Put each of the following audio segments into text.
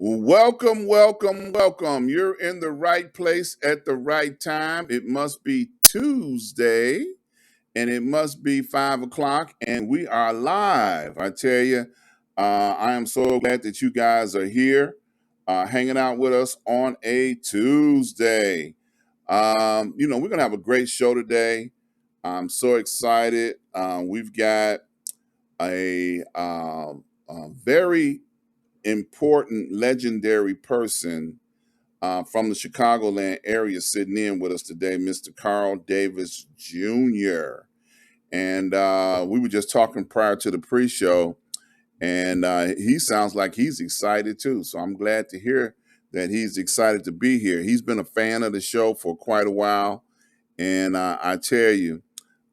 Welcome, welcome, welcome. You're in the right place at the right time. It must be Tuesday and it must be 5 o'clock, and we are live. I tell you, I am so glad that you guys are here hanging out with us on a Tuesday. We're going to have a great show today. I'm so excited. We've got a very important, legendary person from the Chicagoland area sitting in with us today, Mr. Carl Davis Jr. And we were just talking prior to the pre-show, and he sounds like he's excited too. So I'm glad to hear that he's excited to be here. He's been a fan of the show for quite a while, and I tell you,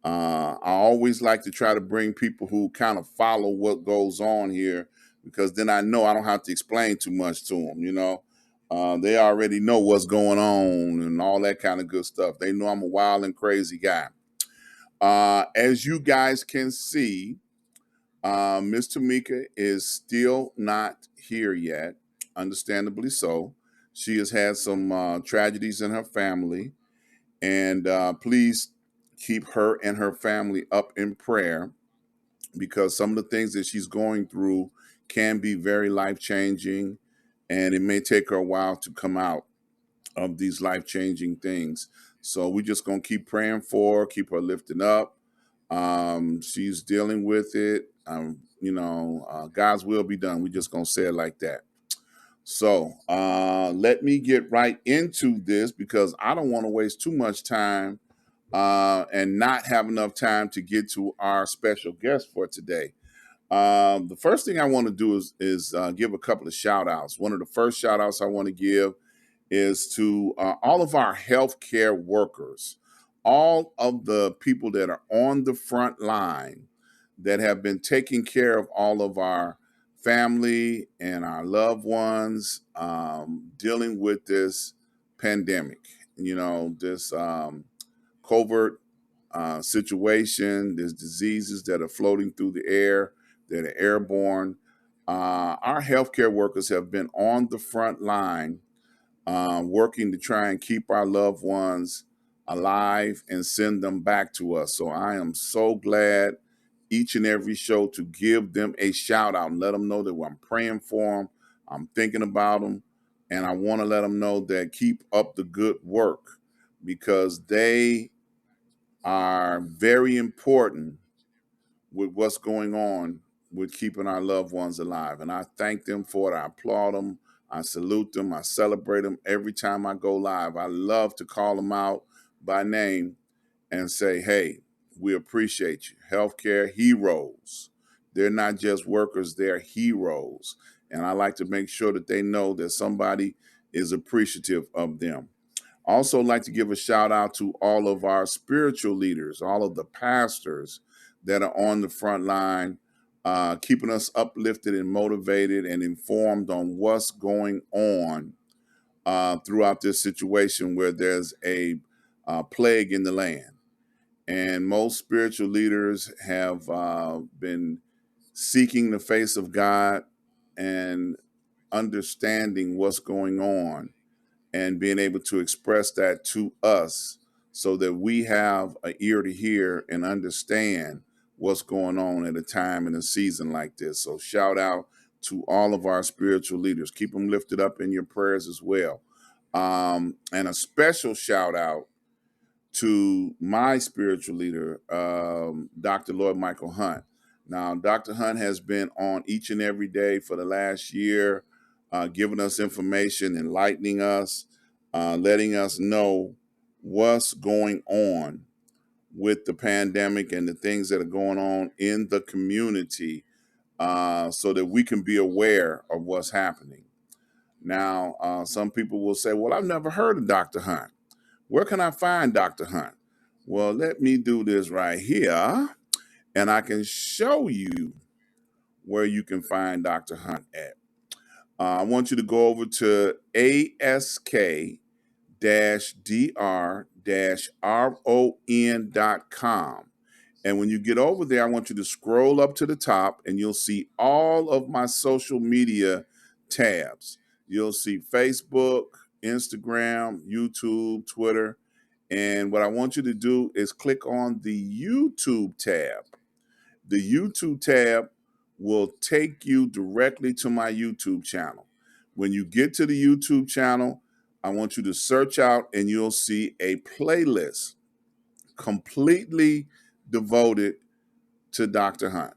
I always like to try to bring people who kind of follow what goes on here, because then I know I don't have to explain too much to them. They already know what's going on and all that kind of good stuff. They know I'm a wild and crazy guy. As you guys can see, Miss Tamika is still not here yet, understandably so. She has had some tragedies in her family, and please keep her and her family up in prayer, because some of the things that she's going through can be very life changing, and it may take her a while to come out of these life changing things. So we're just going to keep praying for her, keep her lifted up. She's dealing with it. God's will be done. We're just going to say it like that. So let me get right into this, because I don't want to waste too much time and not have enough time to get to our special guest for today. The first thing I want to do is give a couple of shout outs. One of the first shout outs I want to give is to all of our healthcare workers, all of the people that are on the front line that have been taking care of all of our family and our loved ones dealing with this pandemic, this covert situation. There's diseases that are floating through the air, that are airborne. Our healthcare workers have been on the front line working to try and keep our loved ones alive and send them back to us. So I am so glad each and every show to give them a shout out and let them know that I'm praying for them, I'm thinking about them, and I want to let them know that keep up the good work, because they are very important with what's going on with keeping our loved ones alive. And I thank them for it. I applaud them. I salute them. I celebrate them every time I go live. I love to call them out by name and say, hey, we appreciate you. Healthcare heroes. They're not just workers, they're heroes. And I like to make sure that they know that somebody is appreciative of them. Also like to give a shout out to all of our spiritual leaders, all of the pastors that are on the front line, keeping us uplifted and motivated and informed on what's going on throughout this situation where there's a plague in the land. And most spiritual leaders have been seeking the face of God and understanding what's going on and being able to express that to us, so that we have an ear to hear and understand what's going on at a time and a season like this. So shout out to all of our spiritual leaders. Keep them lifted up in your prayers as well. And a special shout out to my spiritual leader, Dr. Lloyd Michael Hunt. Now, Dr. Hunt has been on each and every day for the last year, giving us information, enlightening us, letting us know what's going on with the pandemic and the things that are going on in the community, so that we can be aware of what's happening. Now, some people will say, well, I've never heard of Dr. Hunt. Where can I find Dr. Hunt? Well, let me do this right here, and I can show you where you can find Dr. Hunt at. I want you to go over to ask-dr-ron.com. And when you get over there, I want you to scroll up to the top, and you'll see all of my social media tabs. You'll see Facebook, Instagram, YouTube, Twitter. And what I want you to do is click on the YouTube tab. The YouTube tab will take you directly to my YouTube channel. When you get to the YouTube channel, I want you to search out and you'll see a playlist completely devoted to Dr. Hunt.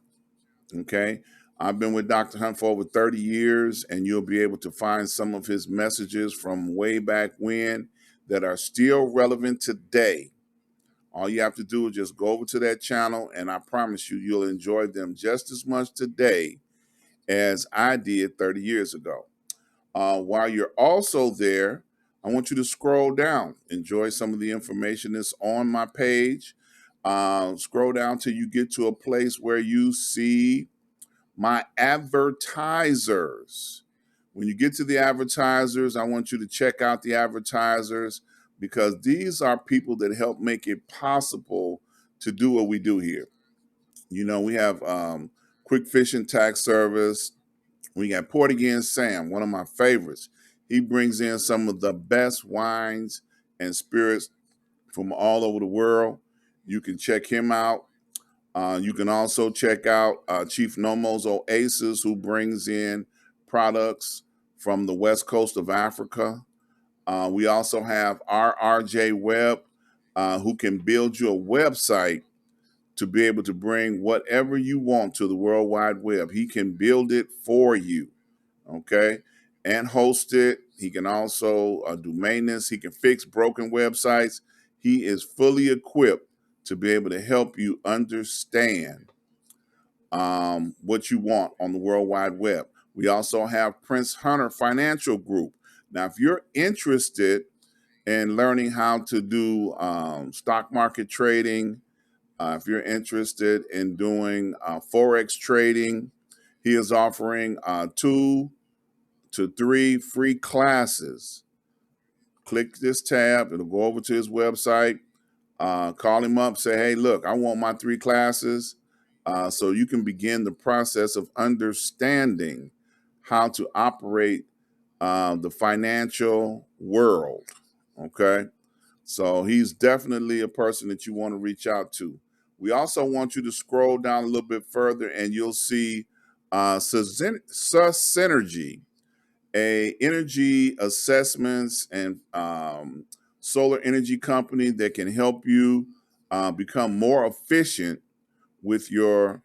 Okay. I've been with Dr. Hunt for over 30 years, and you'll be able to find some of his messages from way back when that are still relevant today. All you have to do is just go over to that channel, and I promise you, you'll enjoy them just as much today as I did 30 years ago. While you're also there, I want you to scroll down, enjoy some of the information that's on my page. Scroll down till you get to a place where you see my advertisers. When you get to the advertisers, I want you to check out the advertisers because these are people that help make it possible to do what we do here. You know, we have Quick Fishing Tax Service. We got Port Again Sam, one of my favorites. He brings in some of the best wines and spirits from all over the world. You can check him out. You can also check out Chief Nomo's Oasis, who brings in products from the west coast of Africa. We also have RRJ Web, who can build you a website to be able to bring whatever you want to the World Wide Web. He can build it for you, okay, and host it. He can also do maintenance. He can fix broken websites. He is fully equipped to be able to help you understand what you want on the World Wide Web. We also have Prince Hunter Financial Group. Now, if you're interested in learning how to do stock market trading, if you're interested in doing Forex trading, he is offering 2 to 3 free classes. Click this tab, it'll go over to his website. Call him up, say, hey, look, I want my 3 classes. So you can begin the process of understanding how to operate the financial world. Okay. So he's definitely a person that you want to reach out to. We also want you to scroll down a little bit further and you'll see Synergy, a energy assessments and solar energy company that can help you become more efficient with your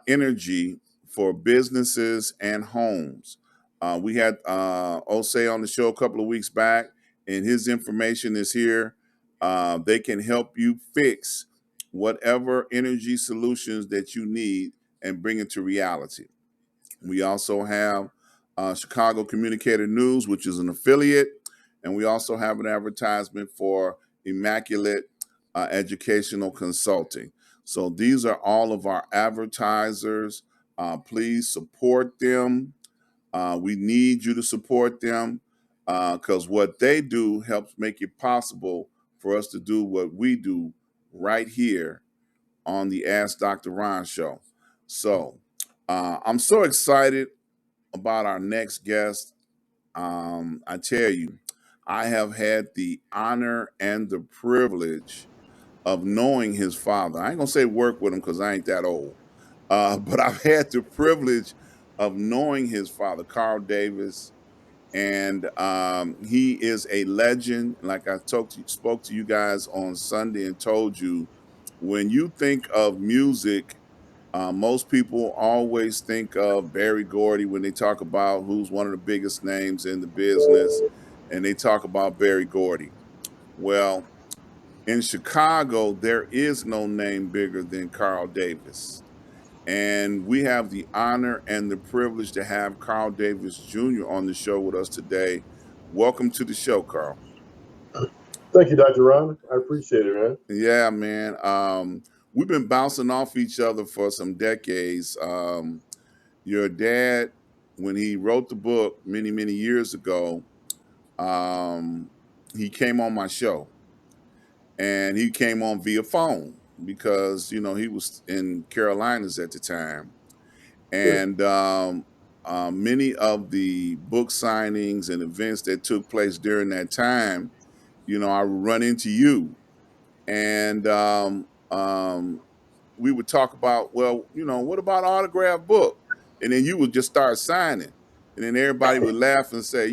energy for businesses and homes. We had Osei on the show a couple of weeks back, and his information is here. They can help you fix whatever energy solutions that you need and bring it to reality. We also have Chicago Communicator News, which is an affiliate, and we also have an advertisement for Immaculate Educational Consulting. So these are all of our advertisers. Please support them. We need you to support them because what they do helps make it possible for us to do what we do right here on the Ask Dr. Ron show. So I'm so excited about our next guest. I tell you, I have had the honor and the privilege of knowing his father. I ain't gonna say work with him because I ain't that old, but I've had the privilege of knowing his father, Carl Davis, and he is a legend. Like I spoke to you guys on Sunday and told you, when you think of music, most people always think of Barry Gordy when they talk about who's one of the biggest names in the business, and they talk about Barry Gordy. Well, in Chicago, there is no name bigger than Carl Davis. And we have the honor and the privilege to have Carl Davis Jr. on the show with us today. Welcome to the show, Carl. Thank you, Dr. Ron. I appreciate it, man. Yeah, man. We've been bouncing off each other for some decades. Your dad, when he wrote the book many, many years ago, um, he came on my show, and he came on via phone because he was in Carolinas at the time, Sure. and many of the book signings and events that took place during that time, I would run into you, and we would talk about, well, what about autograph book? And then you would just start signing. And then everybody would laugh and say,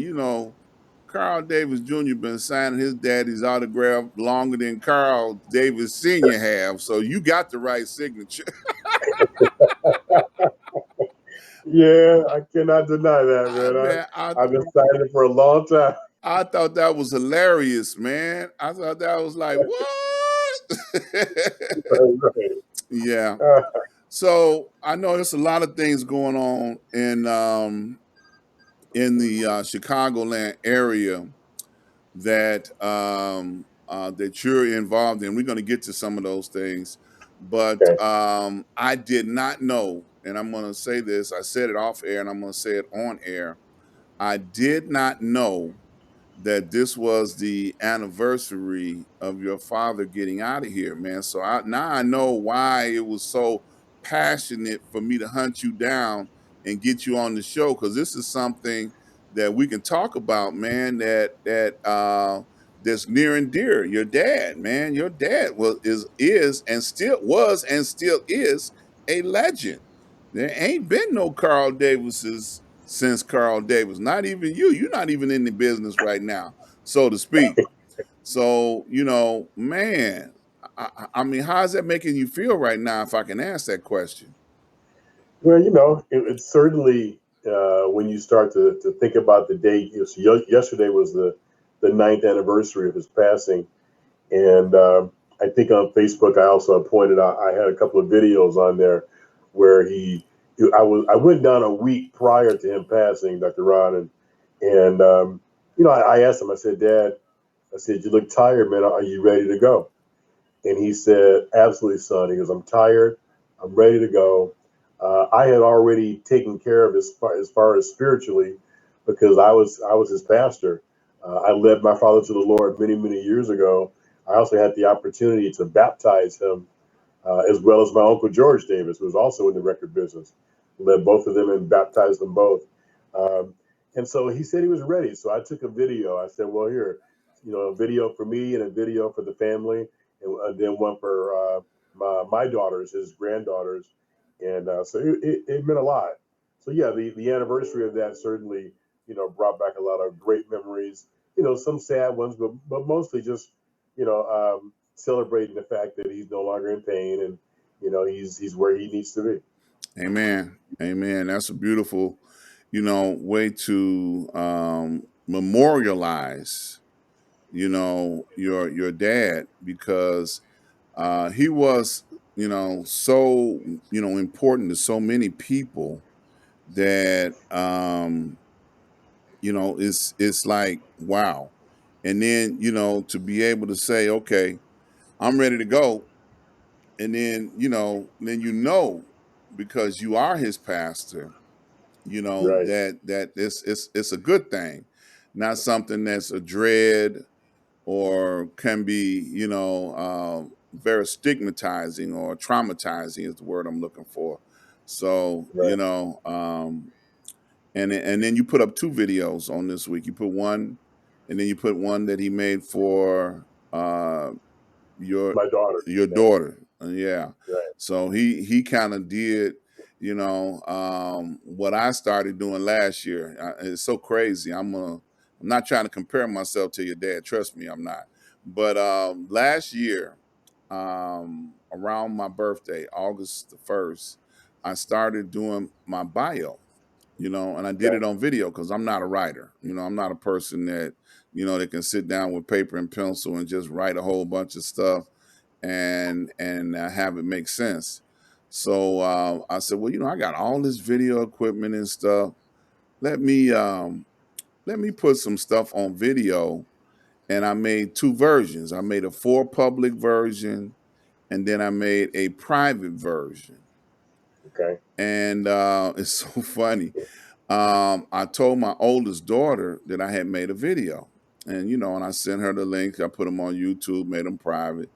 Carl Davis Jr. been signing his daddy's autograph longer than Carl Davis Sr. have. So you got the right signature. Yeah, I cannot deny that, I man. man, I've been signing for a long time. I thought that was hilarious, man. I thought that was like, what? Right. Yeah. Uh, So I know there's a lot of things going on in the Chicagoland area that you're involved in. We're going to get to some of those things, but okay. I did not know, and I'm going to say this. I said it off air, and I'm going to say it on air. I did not know that this was the anniversary of your father getting out of here, man. So now I know why it was so passionate for me to hunt you down and get you on the show, because this is something that we can talk about, man. That's near and dear. Your dad, man. Your dad is and still was and still is a legend. There ain't been no Carl Davises since Carl Davis. Not even you. You're not even in the business right now, so to speak. So, man, I mean, how's that making you feel right now, if I can ask that question? Well, it's certainly when you start to think about the date. Yesterday was the ninth anniversary of his passing, and I think on Facebook I also pointed out I had a couple of videos on there where I went down a week prior to him passing, Dr. Ron, and I asked him. I said, Dad, I said, you look tired, man. Are you ready to go? And he said, absolutely, son. He goes, I'm tired. I'm ready to go. I had already taken care of as far as spiritually, because I was his pastor. I led my father to the Lord many, many years ago. I also had the opportunity to baptize him, as well as my uncle George Davis, who was also in the record business. Led both of them and baptized them both. Um, and so he said he was ready. So I took a video. I said, well, here, a video for me and a video for the family, and then one for my daughters, his granddaughters. And so it meant a lot. So yeah, the anniversary of that certainly, brought back a lot of great memories. Some sad ones, but mostly just, celebrating the fact that he's no longer in pain, and he's where he needs to be. Amen. Amen. That's a beautiful, way to memorialize, your dad, because he was, so, important to so many people that it's like, wow. And then, to be able to say, okay, I'm ready to go. And then, because you are his pastor, Right, that it's a good thing, not something that's a dread or can be, very stigmatizing or traumatizing is the word I'm looking for. So, right. and then you put up two videos on this week. You put one, and then you put one that he made for your My daughters. your Yeah, daughter. Yeah. right. So he kind of did, what I started doing last year. It's so crazy. I'm not trying to compare myself to your dad. Trust me, I'm not. But last year, around my birthday, August the 1st, I started doing my bio, and I did Okay, it on video because I'm not a writer. I'm not a person that can sit down with paper and pencil and just write a whole bunch of stuff and have it make sense. So I said, well, I got all this video equipment and stuff. Let me put some stuff on video, and I made two versions. I made a for public version, and then I made a private version. okay, And it's so funny. I told my oldest daughter that I had made a video, and I sent her the link. I put them on YouTube, made them private,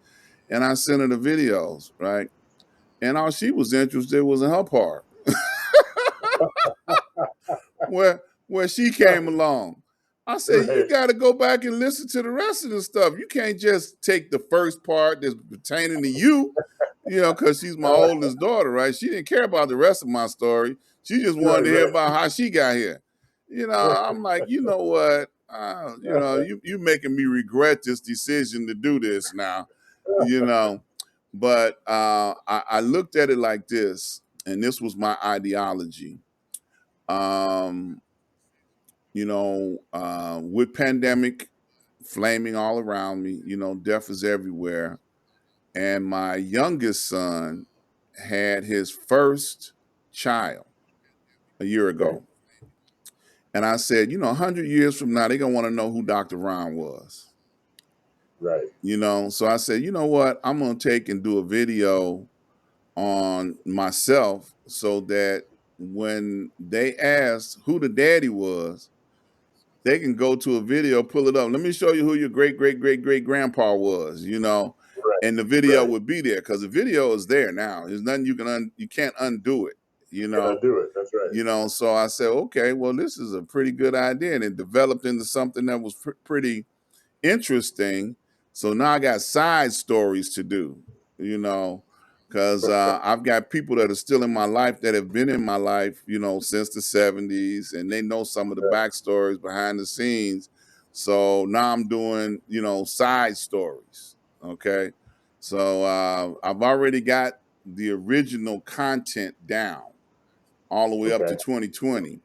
and I sent her the videos, right? And all she was interested was in her part. where she came along. I said, you Right. got to go back and listen to the rest of the stuff. You can't just take the first part that's pertaining to you, because she's my oldest daughter, right? She didn't care about the rest of my story. She just wanted Right. to hear Right. about how she got here. I'm like, you know what? You making me regret this decision to do this now, you know. But I looked at it like this, and this was my ideology. Um, with pandemic flaming all around me, death is everywhere. And my youngest son had his first child a year Okay. ago. And I said, 100 years from now, they're going to want to know who Dr. Ron was. Right. So I said, you know what? I'm going to take and do a video on myself so that when they ask who the daddy was, they can go to a video, pull it up. Let me show you who your great, great, great, great grandpa was, Right. and the video Right. would be there because the video is there now. There's nothing you can't undo it, Can I do it? That's right. So I said, okay, well, this is a pretty good idea. And it developed into something that was pretty interesting. So now I got side stories to do, because I've got people that are still in my life that have been in my life, since the 70s, and they know some of the Yeah. backstories behind the scenes. So now I'm doing, side stories. Okay. So I've already got the original content down all the way up to Okay. 2020,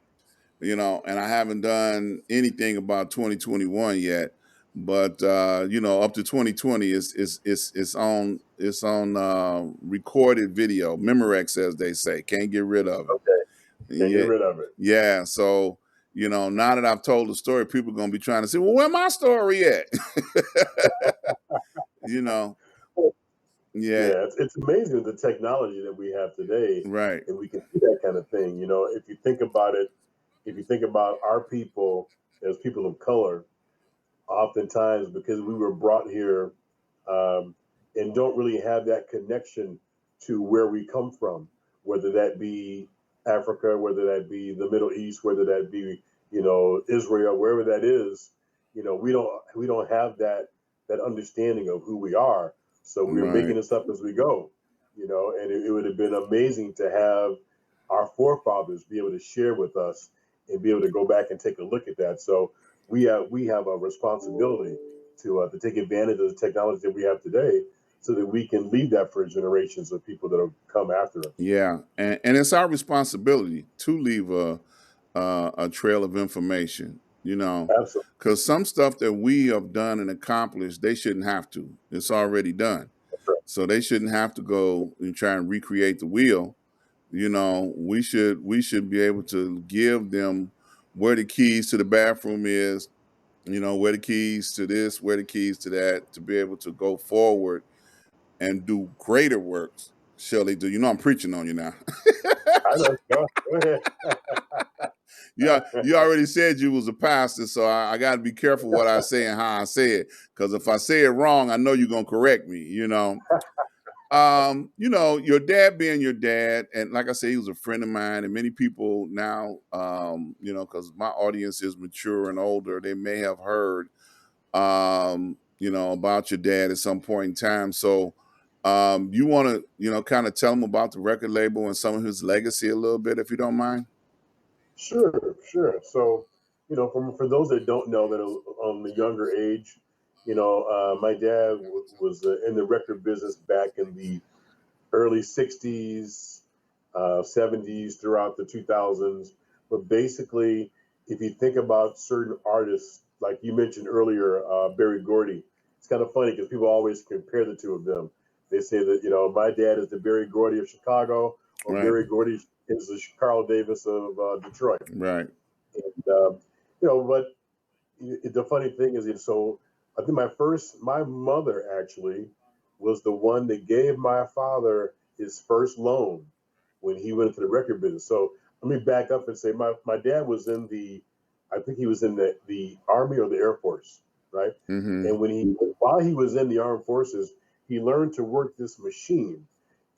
and I haven't done anything about 2021 yet. But up to 2020 it's on recorded video, Memorex, as they say. Can't get rid of it. Okay. Can't get Yeah, rid of it. yeah. So now that I've told the story, people are gonna be trying to say, well, where my story at? you know, Well, yeah, yeah, it's amazing the technology that we have today, right, and we can do that kind of thing. If you think about it, if you think about our people as people of color, oftentimes because we were brought here and don't really have that connection to where we come from, whether that be Africa, whether that be the Middle East, whether that be Israel, wherever that is, we don't have that understanding of who we are. So we're right. making this up as we go, and it would have been amazing to have our forefathers be able to share with us and be able to go back and take a look at that. So we have a responsibility to take advantage of the technology that we have today, so that we can leave that for generations of people that will come after us. Yeah, and it's our responsibility to leave a trail of information, Absolutely. because some stuff that we have done and accomplished, they shouldn't have to. It's already done, That's right. so they shouldn't have to go and try and recreate the wheel. We should be able to give them where the keys to the bathroom is, where the keys to this, where the keys to that, to be able to go forward and do greater works. Shelley, do I'm preaching on you now? I know. Go ahead. Yeah, you already said you was a pastor, so I got to be careful what I say and how I say it, because if I say it wrong, I know you're gonna correct me. Your dad being your dad, and like I said, he was a friend of mine, and many people now, because my audience is mature and older, they may have heard, about your dad at some point in time. So, you want to, kind of tell them about the record label and some of his legacy a little bit, if you don't mind. Sure, sure. So, for those that don't know, that are on the younger age, my dad was in the record business back in the early 60s, 70s, throughout the 2000s. But basically, if you think about certain artists, like you mentioned earlier, Berry Gordy, it's kind of funny because people always compare the two of them. They say that, my dad is the Berry Gordy of Chicago, or Right, Berry Gordy is the Carl Davis of Detroit. right, And, but the funny thing is, so I think my mother actually was the one that gave my father his first loan when he went into the record business. So let me back up and say my dad was I think he was in the Army or the Air Force, right? mm-hmm, And while he was in the armed forces, he learned to work this machine.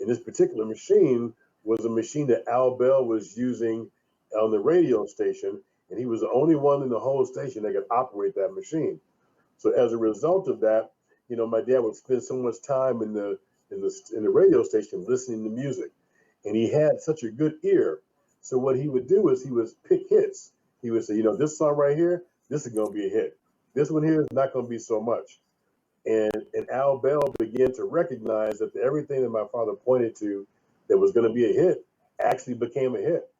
And this particular machine was a machine that Al Bell was using on the radio station, and he was the only one in the whole station that could operate that machine. So as a result of that, my dad would spend so much time in the radio station listening to music, and he had such a good ear. So what he would do is he would pick hits. He would say, this song right here, this is going to be a hit. This one here is not going to be so much. And Al Bell began to recognize that everything that my father pointed to that was going to be a hit actually became a hit.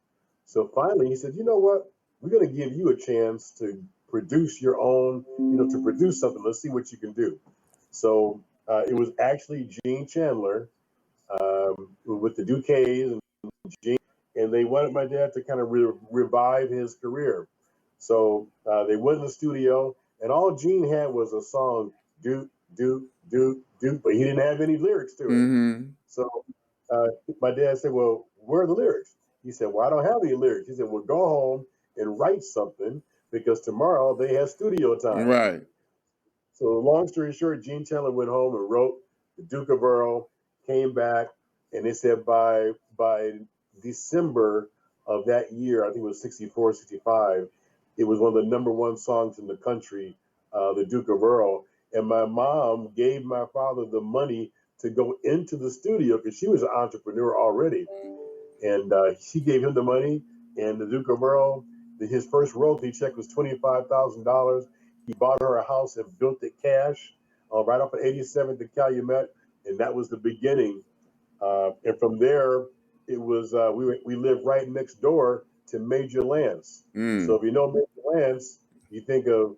So finally, he said, you know what? We're going to give you a chance to produce your own, to produce something. Let's see what you can do. So it was actually Gene Chandler with the Duques and Gene, and they wanted my dad to kind of revive his career. So they went in the studio, and all Gene had was a song, do, do, do, do, but he didn't have any lyrics to it. Mm-hmm. So my dad said, well, where are the lyrics? He said, well, I don't have any lyrics. He said, well, go home and write something because tomorrow they have studio time. Right. So long story short, Gene Chandler went home and wrote The Duke of Earl, came back, and they said by December of that year, I think it was 64, 65, it was one of the number one songs in the country, The Duke of Earl. And my mom gave my father the money to go into the studio because she was an entrepreneur already. And she gave him the money, and the Duke of Earl, his first royalty check was $25,000. He bought her a house and built it cash right off of 87th and Calumet, and that was the beginning. And from there, it was we lived right next door to Major Lance. So if you know Major Lance, you think of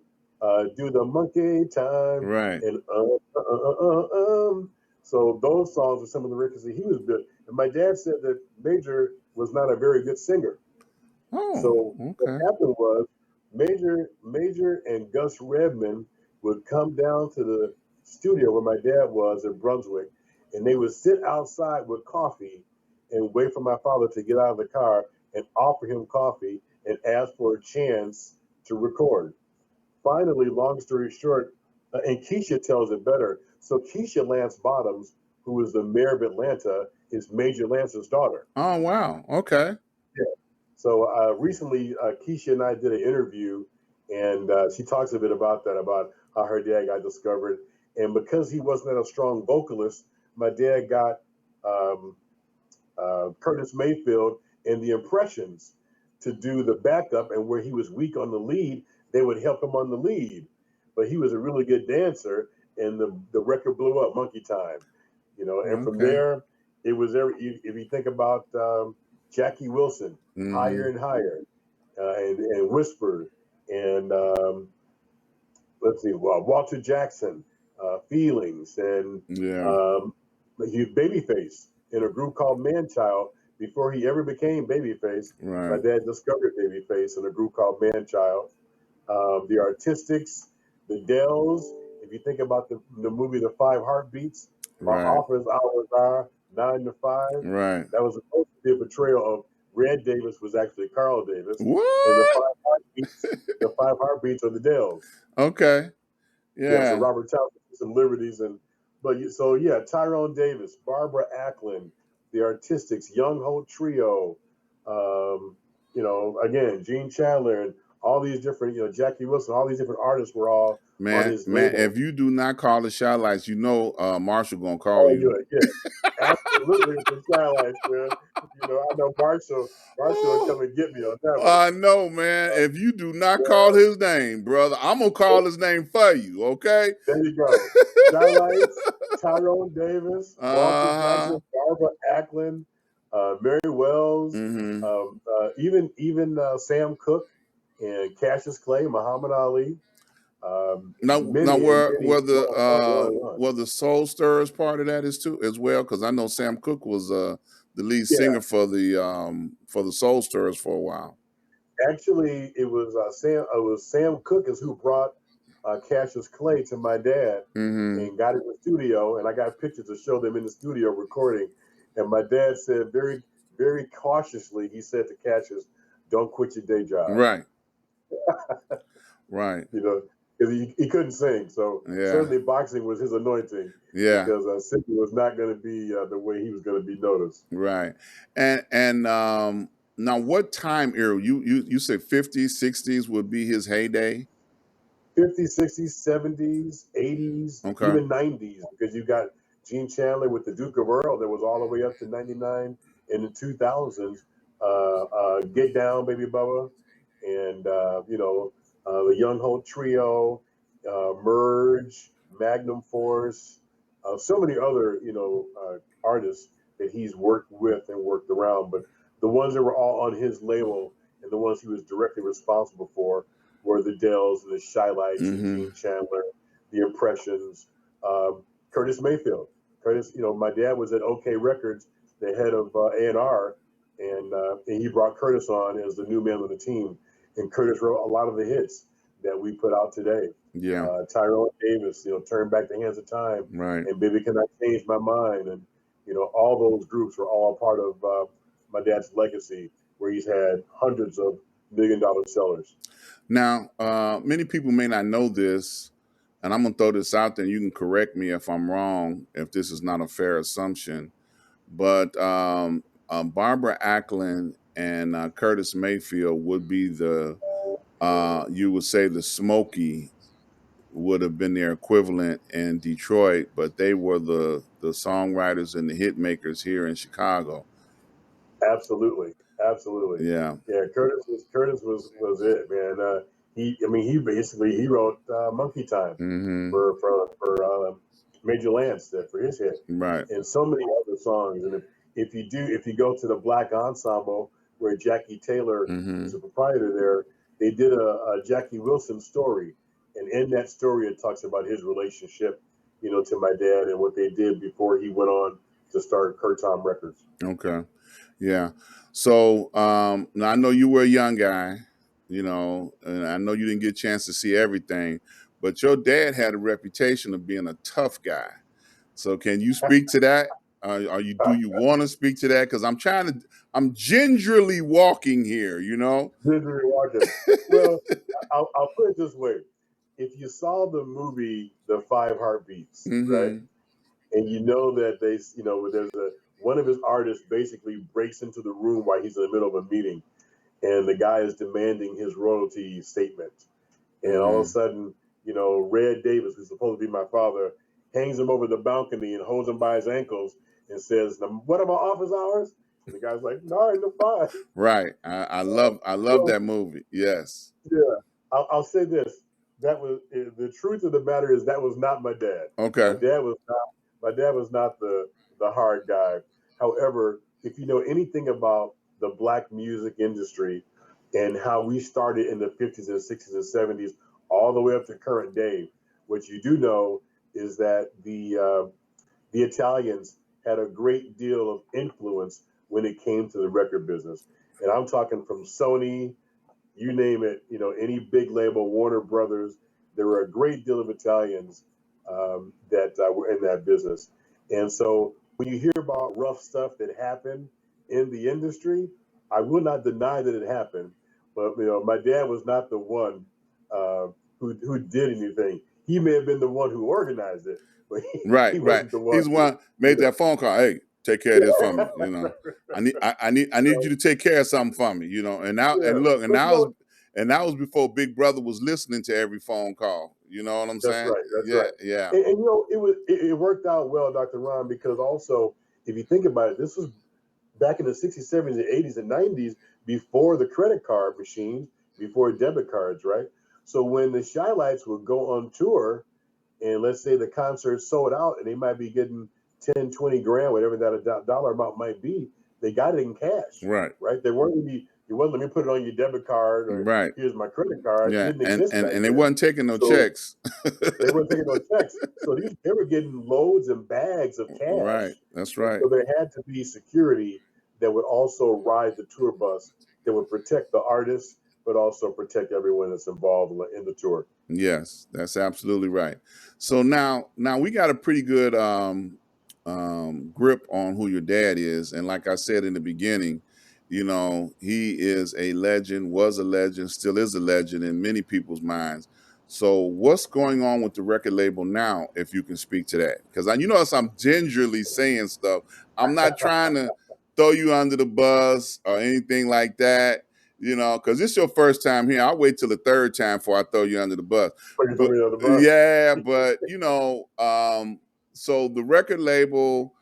Do the Monkey Time Right. and So those songs were some of the records that he was doing. And my dad said that Major was not a very good singer. Oh, So what okay. happened was Major and Gus Redman would come down to the studio where my dad was in Brunswick, and they would sit outside with coffee and wait for my father to get out of the car and offer him coffee and ask for a chance to record. Finally, long story short, and Keisha tells it better. So Keisha Lance Bottoms, who was the mayor of Atlanta, is Major Lance's daughter. Oh, wow. Okay. Yeah. So recently, Keisha and I did an interview, and she talks a bit about that, about how her dad got discovered. And because he wasn't a strong vocalist, my dad got Curtis Mayfield and the Impressions to do the backup, and where he was weak on the lead, they would help him on the lead. But he was a really good dancer, and the record blew up, Monkey Time, And from Okay. there, it was if you think about Jackie Wilson, Higher and Higher, and Whisper, and let's see, Walter Jackson, Feelings, and Yeah. Babyface in a group called Manchild before he ever became Babyface. My Right. dad discovered Babyface in a group called Manchild. The Artistics, the Dells. If you think about the movie The Five Heartbeats, my Right. office hours are 9 to 5. Right. That was supposed to be a portrayal of Red Davis was actually Carl Davis, and What? The Five Heartbeats are the Dells. Okay. So Yeah. Robert Townsend took some liberties, so yeah, Tyrone Davis, Barbara Acklin, the Artistics, Young Hope Trio, again Gene Chandler and all these different, Jackie Wilson, all these different artists were all on Man, his label. if you do not call the shot lights, Marshall gonna call Oh you. yeah, absolutely, the satellites, man. I know Marshall will come and get me on that one. I know, man. If you do not call his name, brother, I'm gonna call his name for you, okay? There you go. Satellites, Tyrone Davis, Walter Uh-huh. Jackson, Barbara Acklin, Mary Wells, Mm-hmm. even Sam Cooke and Cassius Clay, Muhammad Ali, Now, many and many, on and on. were the Soul Stirrers part of that is too as well? Because I know Sam Cooke was the lead Yeah, singer for the Soul Stirrers for a while. actually, it was Sam Cooke is who brought Cassius Clay to my dad Mm-hmm. and got in the studio, and I got pictures to show them in the studio recording. And my dad said very, very cautiously, he said to Cassius, "Don't quit your day job," Right. Right. because he couldn't sing. So Yeah. certainly boxing was his anointing Yeah. because singing was not going to be the way he was going to be noticed. Right. And Now, what time era? You said 50s, 60s would be his heyday. 50s, 60s, 70s, 80s, Okay. even 90s, because you got Gene Chandler with the Duke of Earl that was all the way up to 99 in the 2000s. Get Down, Baby Bubba, and, the Young Holt Trio, Merge, Magnum Force, so many other, artists that he's worked with and worked around. But the ones that were all on his label and the ones he was directly responsible for were the Dells and the Shylights and Mm-hmm. Gene Chandler, the Impressions, Curtis Mayfield. Curtis, my dad was at OK Records, the head of A&R, and he brought Curtis on as the new man of the team. And Curtis wrote a lot of the hits that we put out today. Yeah. Tyrone Davis, Turn Back the Hands of Time, Right. and Baby Can I Change My Mind, and all those groups were all a part of my dad's legacy, where he's had hundreds of million-dollar sellers. Now, many people may not know this, and I'm gonna throw this out there. You can correct me if I'm wrong, if this is not a fair assumption. But Barbara Ackland and Curtis Mayfield would be the you would say the Smokey would have been their equivalent in Detroit, but they were the songwriters and the hit makers here in Chicago. Absolutely, absolutely. Yeah. Yeah, Curtis was it, man. He basically he wrote Monkey Time Mm-hmm. for Major Lance for his hit, Right. and so many other songs. And if you go to the Black Ensemble, where Jackie Taylor Mm-hmm. is a proprietor there, they did a Jackie Wilson story, and in that story it talks about his relationship, to my dad and what they did before he went on to start Curtom Records. Okay. Yeah. So now I know you were a young guy, and I know you didn't get a chance to see everything, but your dad had a reputation of being a tough guy. So can you speak to that? Do you want to speak to that? Because I'm gingerly walking here, Gingery Walker. Well, I'll put it this way: if you saw the movie The Five Heartbeats, right, Mm-hmm. and you know that there's one of his artists basically breaks into the room while he's in the middle of a meeting, and the guy is demanding his royalty statement, and all of a Mm-hmm. sudden, Red Davis, who's supposed to be my father, hangs him over the balcony and holds him by his ankles and says, "Now, what are my office hours?" And the guy's like, "No, you're fine." Right. I love So that movie. Yes. yeah, I'll say this: that was the truth of the matter is that was not my dad. My Okay. dad was not. My dad was not the hard guy. However, if you know anything about the black music industry and how we started in the 50s and 60s and 70s, all the way up to current day, what you do know is that the Italians had a great deal of influence when it came to the record business, and I'm talking from Sony, you name it, any big label, Warner Brothers, there were a great deal of Italians that were in that business. And so when you hear about rough stuff that happened in the industry, I will not deny that it happened. But my dad was not the one uh, who did anything. He may have been the one who organized it, but he Right, right. wasn't the one He's the who, one made that phone call. Hey, take care of this for me. I need you to take care of something for me. And now yeah. and look, and But now was and that was before Big Brother was listening to every phone call. You know what I'm that's saying? right. That's Yeah, right. yeah. And it worked out well, Dr. Ron, because also if you think about it, this was back in the 60s, 70s, and 80s and 90s before the credit card machines, before debit cards, right? So when the Shy Lights would go on tour, and let's say the concert sold out, and they might be getting 10, 20 grand, whatever that dollar amount might be, they got it in cash, Right, right? They weren't really, it wasn't, let me put it on your debit card or right. here's my credit card. It Yeah, didn't and exist and back and they then. wasn't taking no So checks. they weren't taking no checks. So they were getting loads and bags of Right. cash. That's And right. so there had to be security that would also ride the tour bus that would protect the artists, but also protect everyone that's involved in the tour. Yes, that's absolutely right. So now we got a pretty good grip on who your dad is, and like I said in the beginning, he is a legend, was a legend, still is a legend in many people's minds. So what's going on with the record label now, if you can speak to that? Because as I'm gingerly saying stuff. I'm not trying to throw you under the bus or anything like that. Because it's your first time here. I'll wait till the third time before I throw you under the bus. Put you But on the bus. yeah, but so the record label,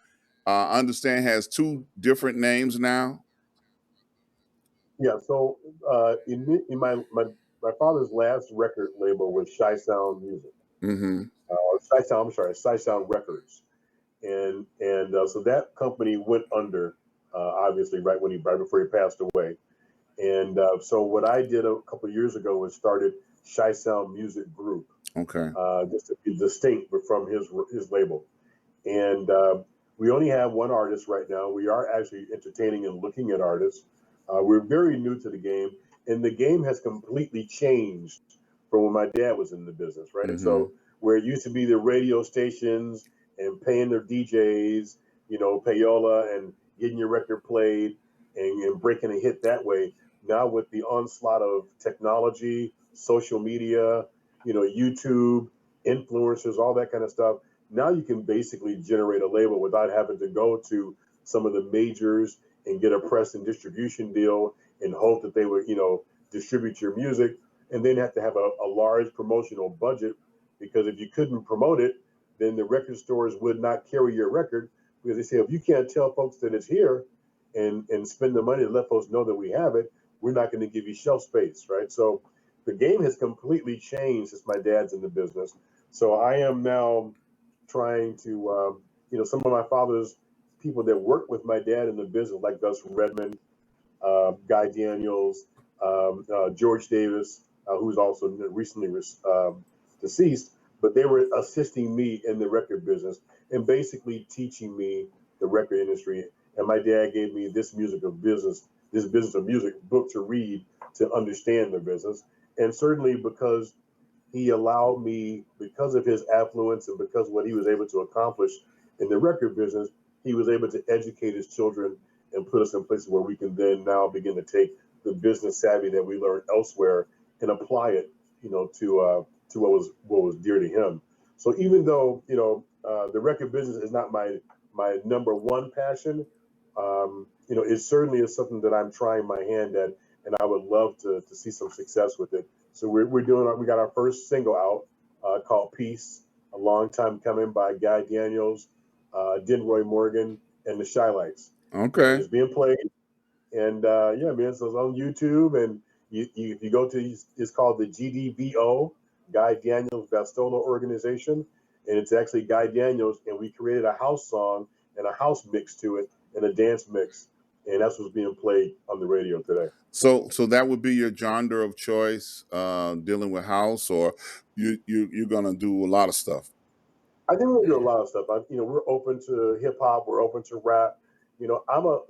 understand, has two different names now. Yeah. So in my father's last record label was Shy Sound Music. Mm-hmm. Shy Sound. I'm sorry, Shy Sound Records. And so that company went under, obviously, right before he passed away. And so what I did a couple of years ago was started Shy Sound Music Group, Okay. just to be distinct from his label. And we only have one artist right now. We are actually entertaining and looking at artists. We're very new to the game, and the game has completely changed from when my dad was in the business, right? Mm-hmm. So where it used to be the radio stations and paying their DJs, payola and getting your record played and breaking a hit that way. Now with the onslaught of technology, social media, YouTube, influencers, all that kind of stuff, now you can basically generate a label without having to go to some of the majors and get a press and distribution deal and hope that they would, distribute your music, and then have to have a large promotional budget, because if you couldn't promote it, then the record stores would not carry your record, because they say, if you can't tell folks that it's here and spend the money to let folks know that we have it, we're not going to give you shelf space, right? So the game has completely changed since my dad's in the business. So I am now trying to, some of my father's people that worked with my dad in the business, like Gus Redmond, Guy Daniels, George Davis, who's also recently deceased, but they were assisting me in the record business and basically teaching me the record industry. And my dad gave me this business of music book to read to understand the business. And certainly because he allowed me, because of his affluence and because of what he was able to accomplish in the record business, he was able to educate his children and put us in places where we can then now begin to take the business savvy that we learned elsewhere and apply it, to what was dear to him. So even though the record business is not my number one passion, it certainly is something that I'm trying my hand at, and I would love to see some success with it. So we got our first single out, called Peace, a long time coming, by Guy Daniels, Denroy Morgan, and the Shy Lights. And Okay. it's being played. And yeah, man, so it's on YouTube. And if you go to, it's called the GDVO, Guy Daniels Vastola Organization. And it's actually Guy Daniels. And we created a house song and a house mix to it and a dance mix. And that's what's being played on the radio today. So that would be your genre of choice, dealing with house, or you're gonna do a lot of stuff. I think we'll do a lot of stuff. We're open to hip hop. We're open to rap.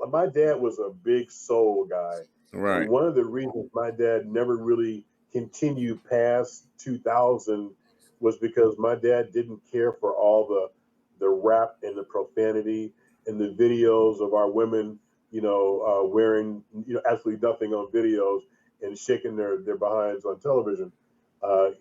My dad was a big soul guy, and Right. one of the reasons my dad never really continued past 2000 was because my dad didn't care for all the rap and the profanity and the videos of our women, wearing absolutely nothing on videos and shaking their behinds on television.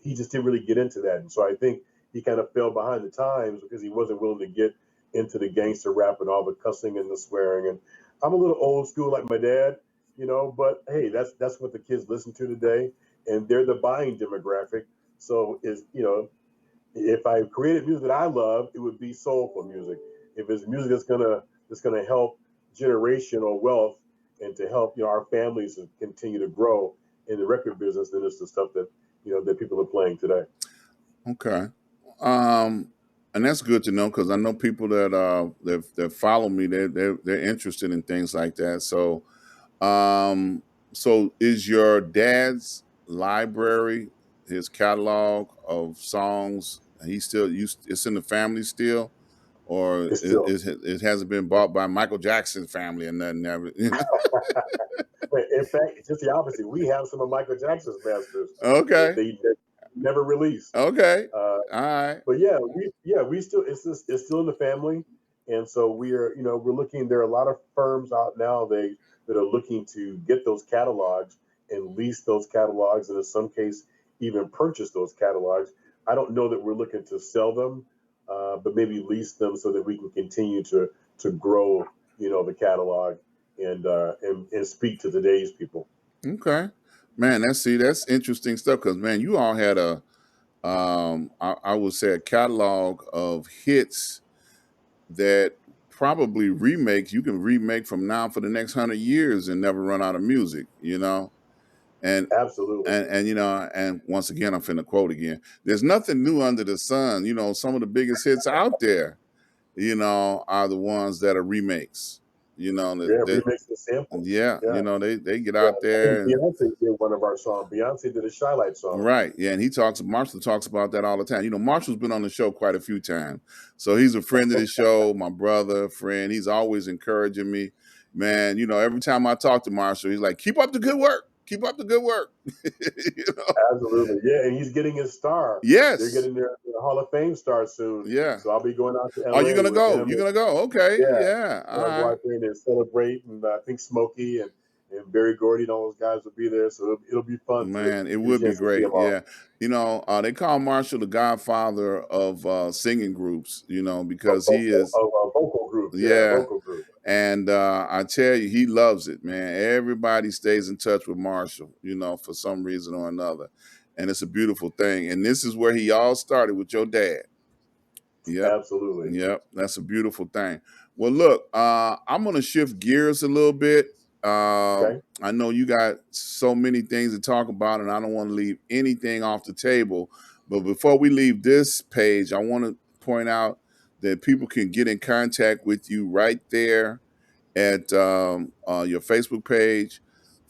He just didn't really get into that, and so I think he kind of fell behind the times because he wasn't willing to get into the gangster rap and all the cussing and the swearing. And I'm a little old school like my dad, but hey, that's what the kids listen to today, and they're the buying demographic. So if I created music that I love, it would be soulful music. If it's music that's gonna help generational wealth and to help our families to continue to grow in the record business, then it's the stuff that people are playing today. Okay. Um, and that's good to know because I know people that follow me. They're interested in things like that. Um, so is your dad's library, his catalog of songs? He still it's in the family still, or It's still it hasn't been bought by Michael Jackson's family and nothing ever. In fact, it's just the opposite. We have some of Michael Jackson's masters that Okay. they never released. Okay. Uh, All right. but we still it's still in the family, and so we're looking. There are a lot of firms out now that are looking to get those catalogs and lease those catalogs, and in some case even purchase those catalogs. I don't know that we're looking to sell them, but maybe lease them so that we can continue to grow the catalog. and speak to today's people. Okay, man. That's interesting stuff because man, you all had I would say a catalog of hits that probably remakes you can remake from now for the next 100 years and never run out of music. And Absolutely. and and once again, I'm finna quote again. There's nothing new under the sun. Some of the biggest hits out there, are the ones that are remakes. Yeah, That remix the samples. yeah, Yeah, they get yeah. out I think there and Beyonce did one of our songs. Beyonce did a Shy Light song. right, yeah, and Marshall talks about that all the time. Marshall's been on the show quite a few times, so he's a friend of the show, my brother, friend. He's always encouraging me, man. Every time I talk to Marshall, he's like, "Keep up the good work, keep up the good work." you know? Absolutely. Yeah, and he's getting his star. They're Yes, getting their Hall of Fame star soon. yeah. So I'll be going out to Are you LA gonna with go? him. You And gonna go? Okay, yeah, yeah, all we're gonna go right, out there and celebrate. And I think Smokey and Barry Gordy and all those guys will be there. So it'll be fun to man. It get a would be chance to see them great. all. Yeah, they call Marshall the godfather of singing groups. Because he is. Vocal groups. Yeah, Yeah, vocal groups. and I tell you, he loves it, man. Everybody stays in touch with Marshall, for some reason or another, and it's a beautiful thing. And this is where he all started with your dad. Yep. Absolutely. Yep. That's a beautiful thing. Well, look, I'm going to shift gears a little bit. Okay. I know you got so many things to talk about, and I don't want to leave anything off the table. But before we leave this page, I want to point out that people can get in contact with you right there at your Facebook page,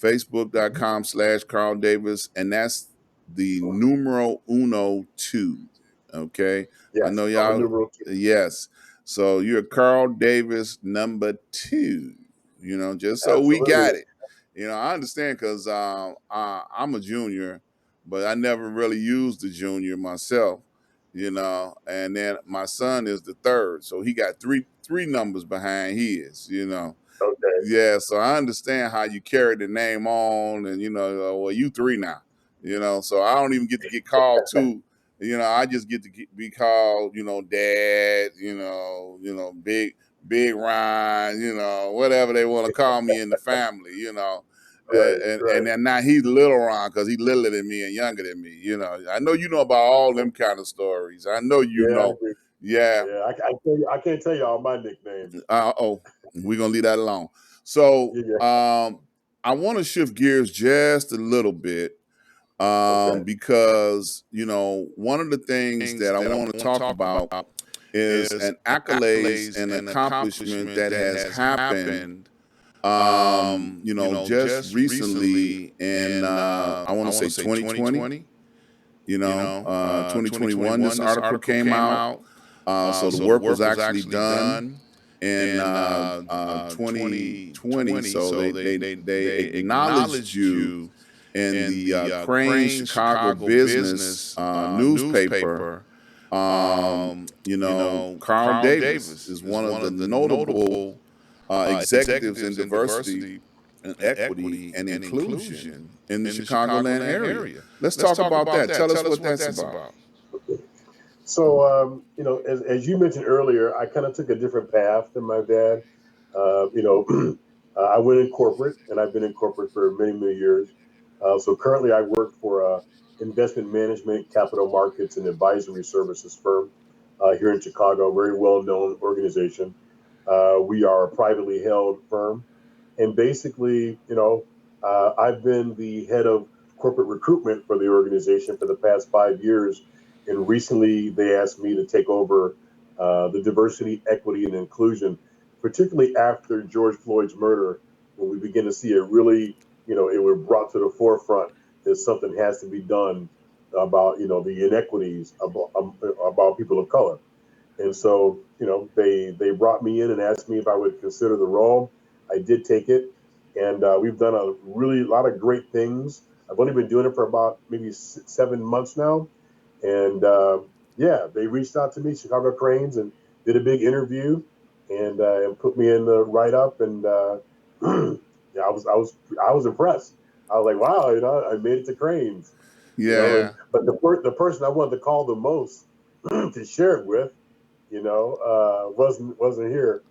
facebook.com/Carl Davis, and that's the numero uno two. Okay. I know Yes, Roman y'all, numeral 2. yes. So you're Carl Davis number two, just so we Absolutely. got it. I understand because I'm a junior, but I never really used the junior myself, and then my son is the third. So he got three numbers behind his. Okay. Yeah, so I understand how you carry the name on, and well, you three now, so I don't even get to get called two. I just get to be called, Dad, Big Ron, whatever they want to call me in the family, Right. and Right. then now he's Little Ron because he's littler than me and younger than me. I know you know about all them kind of stories. I know you Yeah, I know. do. Yeah, Yeah, I can't tell you all my nicknames. oh, we're gonna leave that alone. So Yeah, yeah. I want to shift gears just a little bit Okay. because one of the things that I want to talk about is an accolades and accomplishment that has happened. Just recently in I want to say 2020. 2021. This article came out. So the work was actually done in 2020. So they acknowledged you in the Crane Chicago Business newspaper. Carl Davis is one of the notable executives in diversity and equity and inclusion in the Chicagoland area. Let's talk about that. Tell us what that's about. So, as you mentioned earlier, I kind of took a different path than my dad. I went in corporate, and I've been in corporate for many, many years. So currently, I work for a investment management, capital markets, and advisory services firm here in Chicago, a very well-known organization. We are a privately held firm, and basically, I've been the head of corporate recruitment for the organization for the past 5 years. And recently, they asked me to take over the diversity, equity, and inclusion, particularly after George Floyd's murder, when we begin to see it really, it was brought to the forefront that something has to be done about, the inequities about people of color. And so, they brought me in and asked me if I would consider the role. I did take it, and we've done a lot of great things. I've only been doing it for about maybe 7 months now, and yeah, they reached out to me, Chicago Cranes, and did a big interview, and put me in the write up, and yeah, I was impressed. I was like, wow, I made it to Cranes, and Yeah. but the person I wanted to call the most to share it with, wasn't here,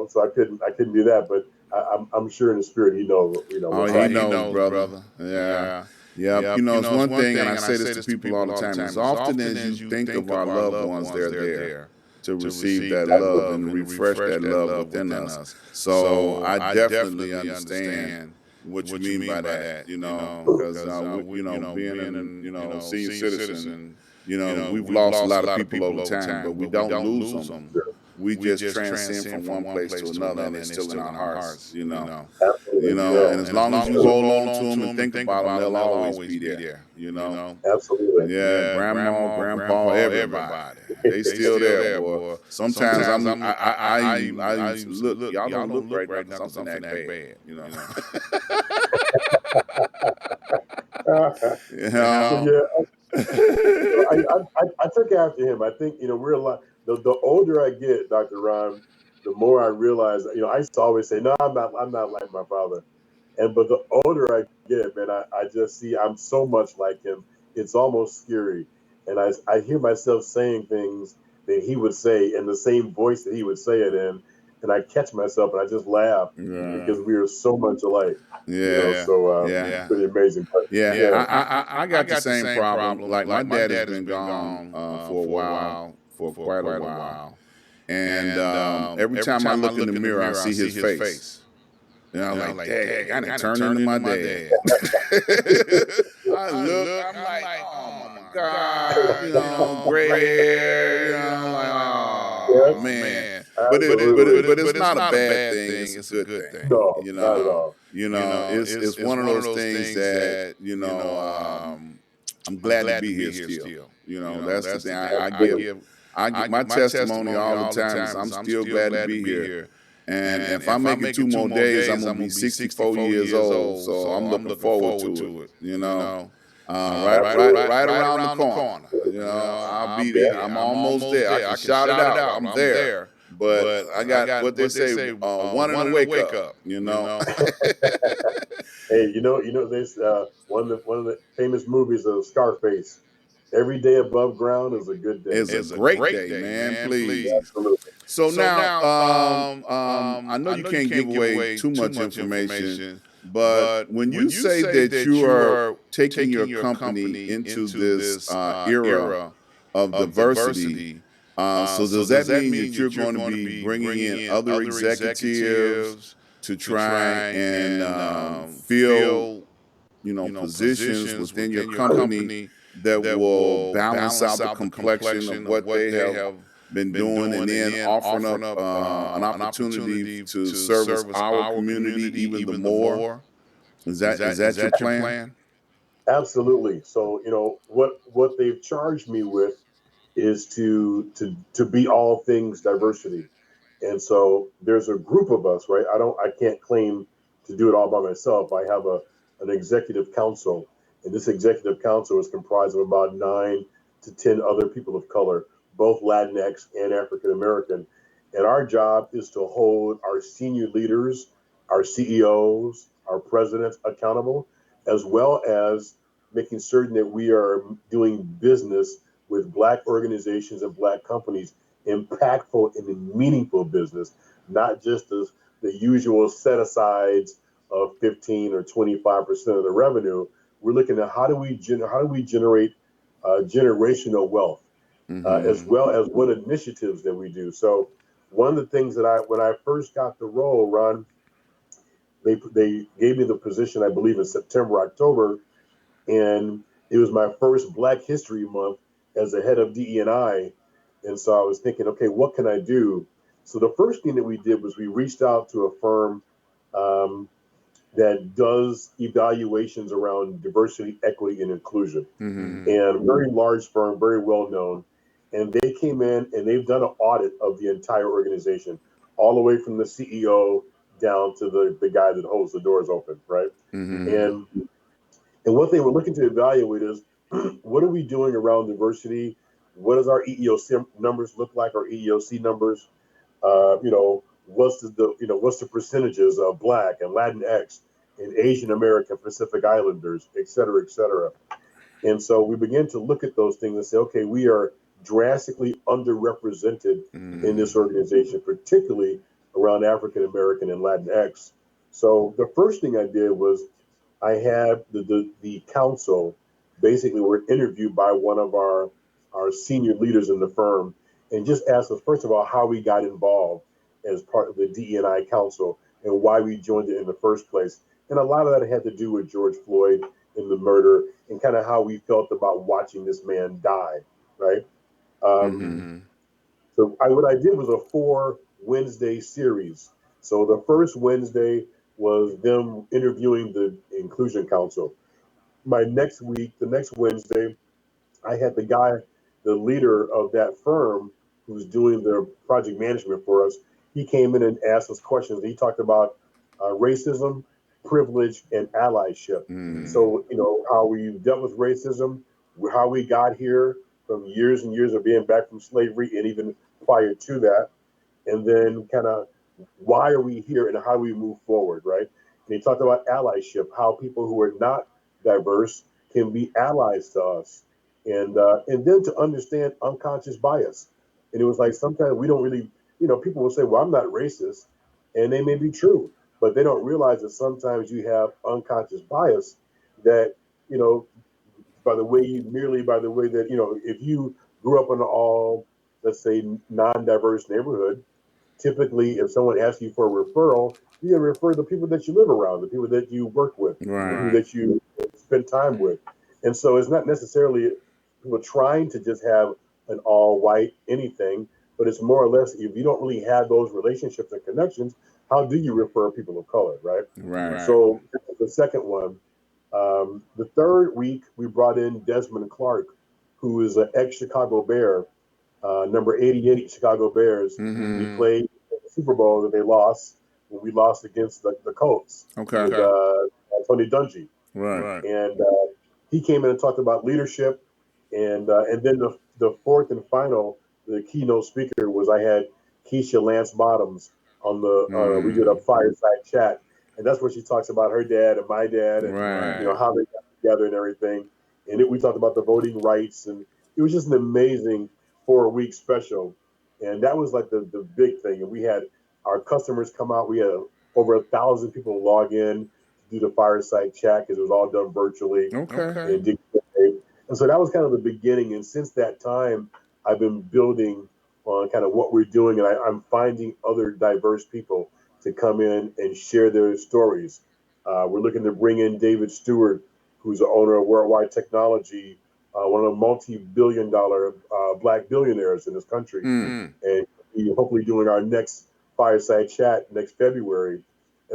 so I couldn't do that. But I'm sure in the spirit he knows, Oh, what's he happening. knows, brother. Yeah. Yep. It's one thing, and I say this to people all the time, as often as you think of our loved ones, they're there to receive that love and refresh that love within us. So I definitely understand what you mean by that, because, being an, senior citizen, we've lost a lot of people over time, but we don't lose them. We just transcend from one place to another, and they're still in our hearts, Absolutely, yeah, and as long as you hold on to them and think about them, they'll always be there. absolutely. Yeah, grandma, grandpa, everybody, they still there, boy. Sometimes I look, y'all don't look right now because I'm in that bad. You So know. yeah, I took after him. I think we're a lot. The older I get, Dr. Ron, the more I realize. I used to always say, "No, I'm not like my father." But the older I get, man, I just see I'm so much like him. It's almost scary. And I hear myself saying things that he would say in the same voice that he would say it in, and I catch myself and I just laugh Yeah. because we are so much alike. Yeah. So it's Yeah. pretty amazing. But Yeah, yeah, I got the same problem. Like my dad has been gone for a while, for quite a while, and every time I look in the mirror, I see his face, and I'm like, "Dang, I done turned into my dad." I look, I'm like, "Oh my God," gray hair, like, "Oh yes, man." absolutely. But it's not a bad thing. It's a good thing, No, you not at know. all. It's one of those things that I'm glad to be here still. That's the thing Absolutely. I give my testimony all the time is I'm still glad to be here. And if I make it 2 more days, I'm gonna be 64 years old. So I'm looking forward to it. Absolutely. Right around the corner. I'll be Yeah. there. I'm almost there. I can shout it out. I'm there. But I got what they say, one in a wake up. Hey, this one of the famous movies of Scarface. Every day above ground is a good day. It's a great day, man. Please. Absolutely. So now, I know you can't give away too much information, but when you say that you are taking your company into this era of diversity, so does that mean that you're going to be bringing in other executives to try and fill, positions within your company that will balance out the complexion of what they have been doing, and then offering up an opportunity to service our community even the more? Is that your plan? Absolutely. So, what they've charged me with is to be all things diversity. And so there's a group of us, right? I can't claim to do it all by myself. I have an executive council, and this executive council is comprised of about 9 to 10 other people of color, both Latinx and African American. And our job is to hold our senior leaders, our CEOs, our presidents accountable, as well as making certain that we are doing business with Black organizations and Black companies, impactful and meaningful business, not just the usual set asides of 15 or 25% of the revenue. We're looking at how do we generate generational wealth, as Mm-hmm. well as what initiatives that we do. So one of the things that when I first got the role, Ron, they gave me the position, I believe, in September, October, and it was my first Black History Month as the head of DE&I. And so I was thinking, okay, what can I do? So the first thing that we did was we reached out to a firm um, that does evaluations around diversity, equity, and inclusion, Mm-hmm. and a very large firm, very well known. And they came in and they've done an audit of the entire organization, all the way from the CEO down to the guy that holds the doors open, right? Mm-hmm. And and what they were looking to evaluate is what are we doing around diversity? What does our EEOC numbers look like? Our EEOC numbers, what's the percentages of Black and Latinx and Asian American Pacific Islanders, et cetera, et cetera. And so we began to look at those things and say, okay, we are drastically underrepresented in Mm-hmm. this organization, particularly around African American and Latinx. So the first thing I did was I had the council basically were interviewed by one of our senior leaders in the firm and just asked us, first of all, how we got involved as part of the DEI council and why we joined it in the first place. And a lot of that had to do with George Floyd and the murder and kind of how we felt about watching this man die, right? Um, so what I did was a 4 Wednesday series. So the first Wednesday was them interviewing the Inclusion Council. My next week, the next Wednesday, I had the guy, the leader of that firm who's doing the project management for us. He came in and asked us questions. He talked about racism, privilege, and allyship. So, how we dealt with racism, how we got here from years and years of being back from slavery, and even prior to that, and then kind of why are we here and how do we move forward, right? And he talked about allyship, how people who are not diverse can be allies to us, and then to understand unconscious bias. And it was like sometimes we don't really, people will say, "Well, I'm not racist," and they may be true, but they don't realize that sometimes you have unconscious bias that you know merely by the way that if you grew up in an all, let's say, non-diverse neighborhood, typically if someone asks you for a referral, you're going to refer the people that you live around, the people that you work with, the people that you spend time with. And so it's not necessarily people trying to just have an all white anything, but it's more or less if you don't really have those relationships and connections, how do you refer people of color, right? Right. So the second one, the third week, we brought in Desmond Clark, who is an ex Chicago Bear, number 88 Chicago Bears. He played the Super Bowl that they lost when we lost against the Colts Okay. with Tony Dungy. Right. And he came in and talked about leadership. And then the fourth and final, the keynote speaker was I had Keisha Lance Bottoms on we did a fireside chat. And that's where she talks about her dad and my dad and, Right. how they got together and everything. And we talked about the voting rights. And it was just an amazing 4 week special. And that was like the big thing. And we had our customers come out. We had over 1,000 people log in to do the fireside chat because it was all done virtually. Okay. And and so that was kind of the beginning. And since that time, I've been building on kind of what we're doing. And I'm finding other diverse people to come in and share their stories. We're looking to bring in David Stewart, who's the owner of Worldwide Technology, one of the multi-billion-dollar black billionaires in this country. And hopefully doing our next fireside chat next February,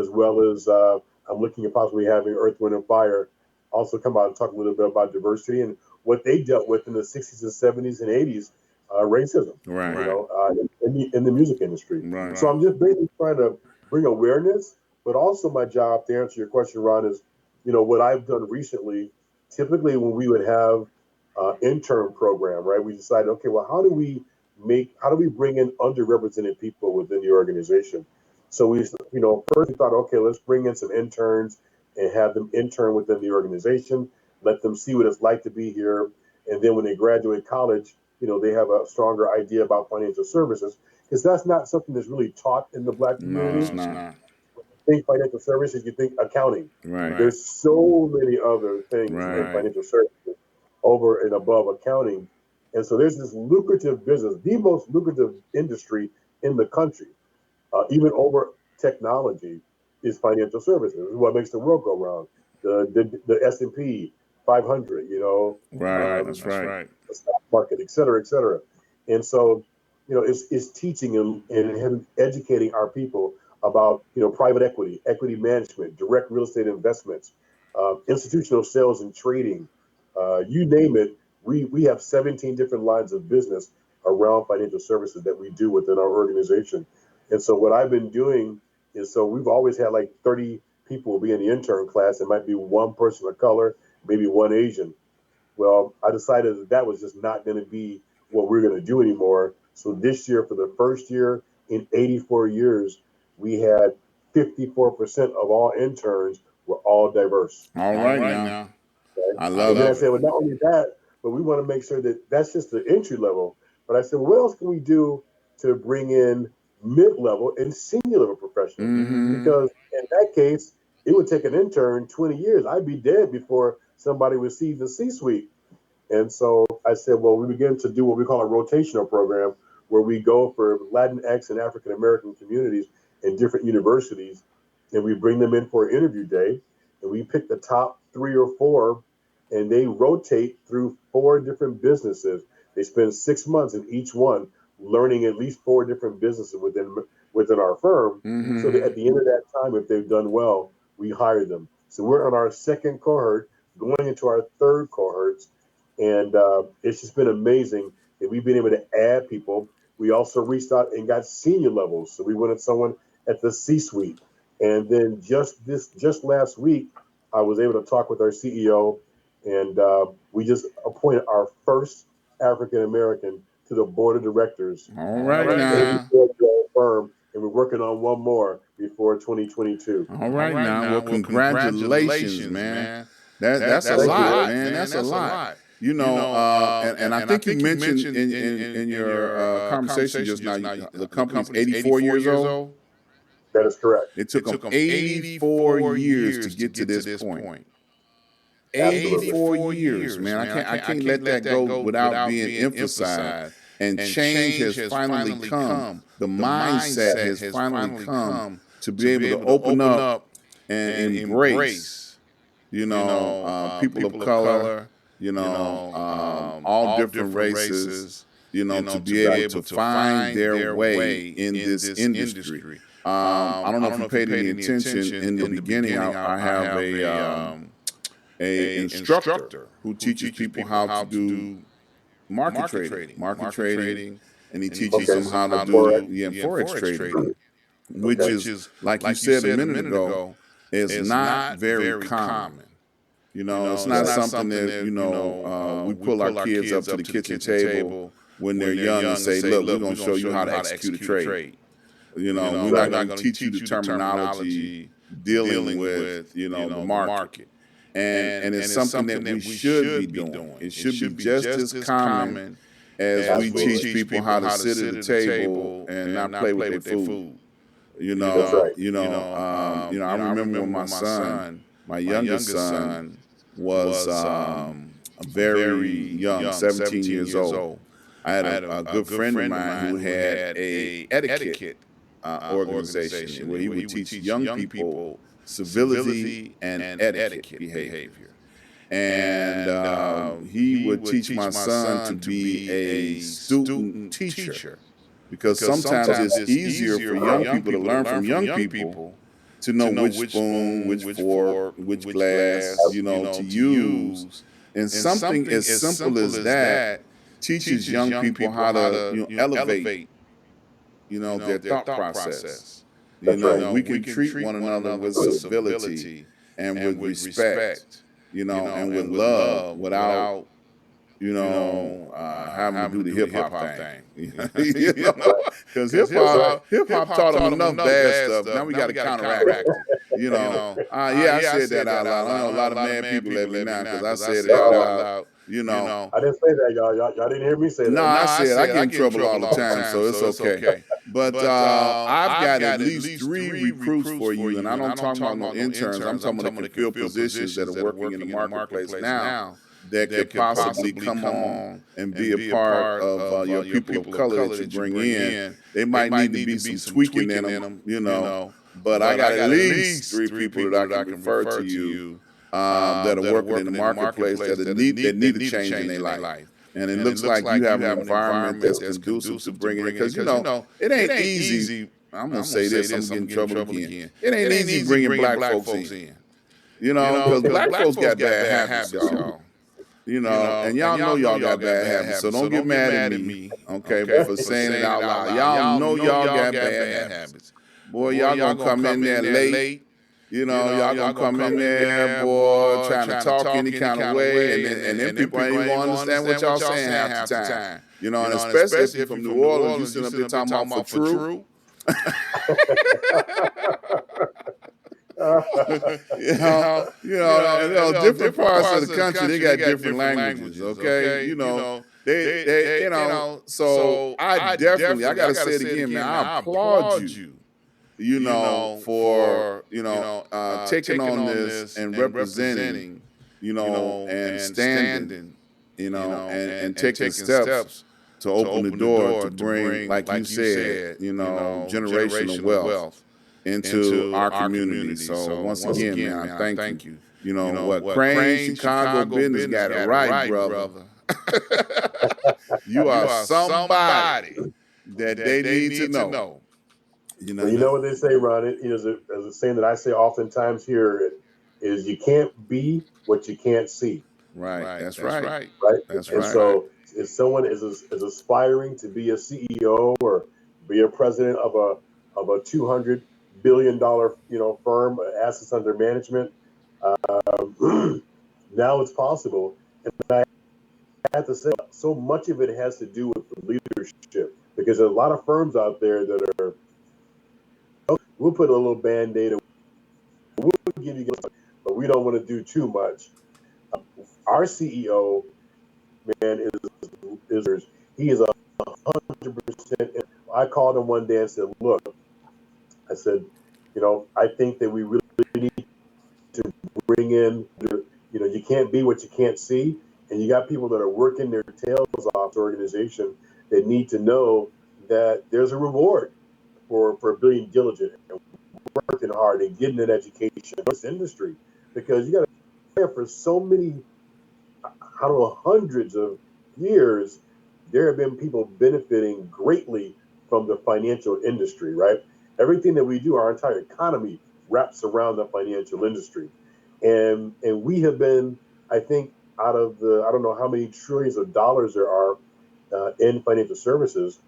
as well as I'm looking at possibly having Earth, Wind, and Fire also come out and talk a little bit about diversity and what they dealt with in the 60s and 70s and 80s, racism, Right. in the music industry. Right. So I'm just basically trying to bring awareness, but also my job, to answer your question, Ron, is, what I've done recently, typically when we would have intern program, right, we decided, okay, well, how do we bring in underrepresented people within the organization? So first we thought, okay, let's bring in some interns and have them intern within the organization, let them see what it's like to be here. And then when they graduate college, they have a stronger idea about financial services because that's not something that's really taught in the black No, it's community. not. Think financial services, you think accounting. Right. There's so many other things in Right. financial services over and above accounting. And so there's this lucrative business, the most lucrative industry in the country, even over technology, is financial services. This is what makes the world go round. The S&P 500, Right. That's right. the stock market, et cetera, et cetera. And so, it's teaching and educating our people about, private equity, equity management, direct real estate investments, institutional sales and trading, you name it. We have 17 different lines of business around financial services that we do within our organization. And so what I've been doing is, so we've always had like 30 people will be in the intern class. It might be one person of color, maybe one Asian. Well, I decided that was just not going to be what we're going to do anymore. So this year, for the first year in 84 years, we had 54% of all interns were all diverse. All right now. Okay? I And love then I it. said, well, not only that, but we want to make sure that that's just the entry level. But I said, well, what else can we do to bring in mid level and senior level professionals? Because, and that case, it would take an intern 20 years. I'd be dead before somebody received the C-suite. And so I said, well, we begin to do what we call a rotational program, where we go for Latinx and African American communities in different universities, and we bring them in for an interview day, and we pick the top 3 or 4, and they rotate through 4 different businesses. They spend 6 months in each one, learning at least 4 different businesses within our firm. So that at the end of that time, if they've done well, we hire them. So we're on our second cohort, going into our third cohorts, and it's just been amazing that we've been able to add people. We also reached out and got senior levels, so we wanted someone at the C-suite. And then just last week, I was able to talk with our CEO, and we just appointed our first African American to the board of directors. All right And now. firm, and we're working on one more before 2022. All right now. Well, congratulations, man. That's a Thank you, lot, man. man. That's a lot. And I think you mentioned in your conversation just now, the company's 84 years old. That is correct. It took them 84 years to get to this point. Absolutely. 84 years, man. I can't let that go without being emphasized. And change has finally come. The mindset has finally come to be able to open up and embrace, people of color, all different races, to be able to find their way in this industry. I don't know if you paid any attention in the beginning. I have a instructor who teaches people how to do market trading, and he teaches them how to do forex trading, which is, like you said a minute ago, is not very common. It's not something that we pull our kids up to the kitchen table when they're young and say, "Look, we're going to show you how to execute a trade." We're not going to teach you the terminology dealing with the market. And it's something that we should be doing. It should be just as common as we teach people how to sit at the table and not play with their food. I remember when my youngest son, was very young, 17 years old. I had a good friend of mine who had a etiquette organization where he would teach young people civility and etiquette behavior. And he would teach my son to be a student teacher, because sometimes it's easier for young people to learn from young people, to know which spoon, which fork, which glass, to use. And something as simple as that teaches young people how to elevate their thought process. We can treat one another with civility and with respect, and with love, without having to do the hip hop thing. Because hip hop taught them enough bad stuff. Now we got to counteract it. I said that out loud. I know a lot of mad people at me now because I said it out loud. I didn't say that, y'all. Y'all didn't hear me say that. No, I said I get in trouble all the time, so it's okay. But I've got at least 3 recruits for you, and I don't talk about no interns. I'm talking about the field positions that are working in the marketplace now that could possibly come on and be a part of your people of color that you bring in. They might need to be some tweaking in them, but I got at least 3 people that I can refer to you that are working in the marketplace that need a change in their life. And it looks like you have an environment that's conducive to bringing it, because it ain't easy. I'm gonna say this. I'm gonna get in trouble again. It ain't easy bringing black folks in. Because black folks got bad habits, y'all. And y'all know y'all got bad habits, so don't get mad at me, okay, for saying it out loud. Y'all know y'all got bad habits. Boy, y'all gonna come in there late. Y'all gonna come in there, boy, trying to talk any kind of way, and then people ain't even gonna understand what y'all saying half the time. And especially if you're from New Orleans, you sitting up there talking about for true. Different parts of the country, they got different languages, okay? So I gotta say it again, man, I applaud you, for taking on this and representing, and standing, and taking steps to open the door to bring, like you said, generational wealth into our community. So once again, man, I thank you. What Crane Chicago business got it right, brother. You are somebody that they need to know. Well, you know what they say, Ron? It is a saying that I say oftentimes here is you can't be what you can't see. Right. That's right. Right. That's And right. so if someone is aspiring to be a CEO or be a president of a $200 billion firm, assets under management, now it's possible. And I have to say, so much of it has to do with the leadership because there's a lot of firms out there that are, we'll put a little band-aid, we'll give you, but we don't want to do too much. Our CEO, man, is he is 100%. I called him one day and said, "Look," I said, I think that we really need to bring in, you can't be what you can't see, and you got people that are working their tails off the organization that need to know that there's a reward for being diligent and working hard and getting an education in this industry, because you got to for so many, I don't know, hundreds of years, there have been people benefiting greatly from the financial industry, right? Everything that we do, our entire economy wraps around the financial industry. And we have been, I think, out of the, I don't know how many trillions of dollars there are in financial services,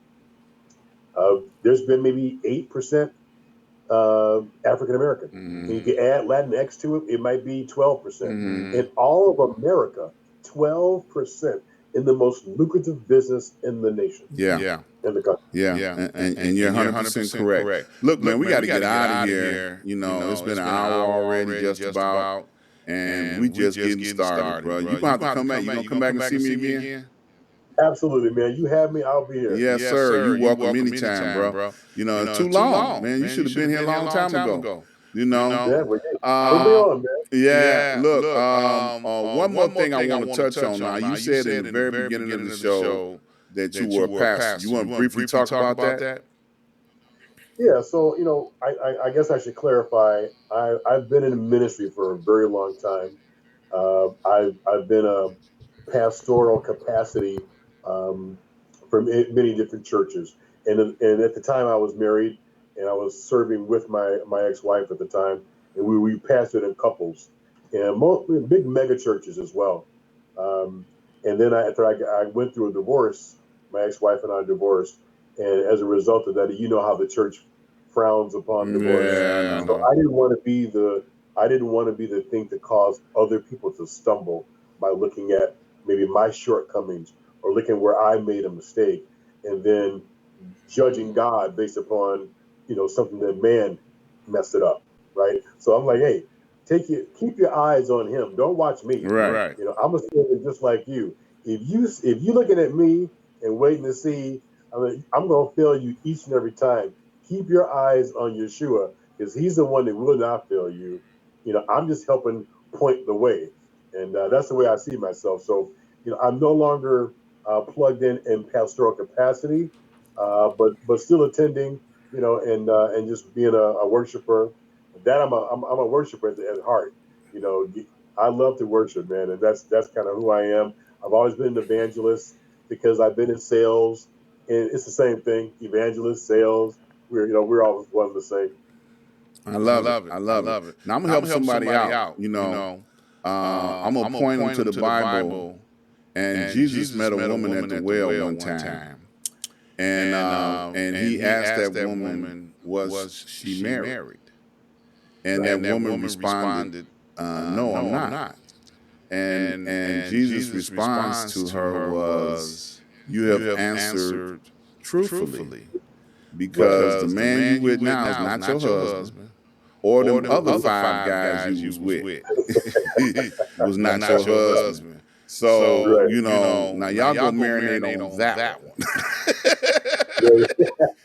there's been maybe 8% African American. And you can add Latinx to it, it might be 12%. In all of America, 12% in the most lucrative business in the nation. Yeah. In the country. Yeah. And you're 100% correct. Look, man, we got to get out of here. It's been an hour already, just about. And we just getting started, bro. You're going to have to come back. You going to come back and see me again? Absolutely, man. You have me, I'll be here. Yes, sir. You welcome anytime, bro. It's too long, man. You should have been here a long time ago. Yeah, well, put me on, man. Yeah, look, one more thing I want to touch on now. You said in the very beginning of the show that you were a pastor. You want to briefly talk about that? Yeah, so, I guess I should clarify. I've been in ministry for a very long time. I've been a pastoral capacity from many different churches. And at the time I was married and I was serving with my ex-wife at the time, and we pastored in couples and big mega churches as well. And then after I went through a divorce, my ex-wife and I divorced, and as a result of that, you know how the church frowns upon divorce. Yeah, so I didn't want to be the thing to cause other people to stumble by looking at maybe my shortcomings or looking where I made a mistake and then judging God based upon, something that man messed it up. Right. So I'm like, hey, keep your eyes on him. Don't watch me. Right. I'm a student just like you. If you looking at me and waiting to see, I'm going to fail you each and every time. Keep your eyes on Yeshua because he's the one that will not fail you. I'm just helping point the way. And that's the way I see myself. So, I'm no longer plugged in pastoral capacity, but still attending, and just being a worshiper. That I'm a worshiper at heart. I love to worship, man, and that's kind of who I am. I've always been an evangelist because I've been in sales, and it's the same thing. Evangelist, sales, we're always one and the same. I love it. Now I'm gonna help somebody out. I'm gonna point them to the Bible, and Jesus met a woman at the well one time, and he asked that woman, was she married? And that woman responded, "No, I'm not." And Jesus' response to her was, "You have answered truthfully, because the man you with now is not your husband, or them other five guys you was with was not your husband." So, now y'all go marinate on that one.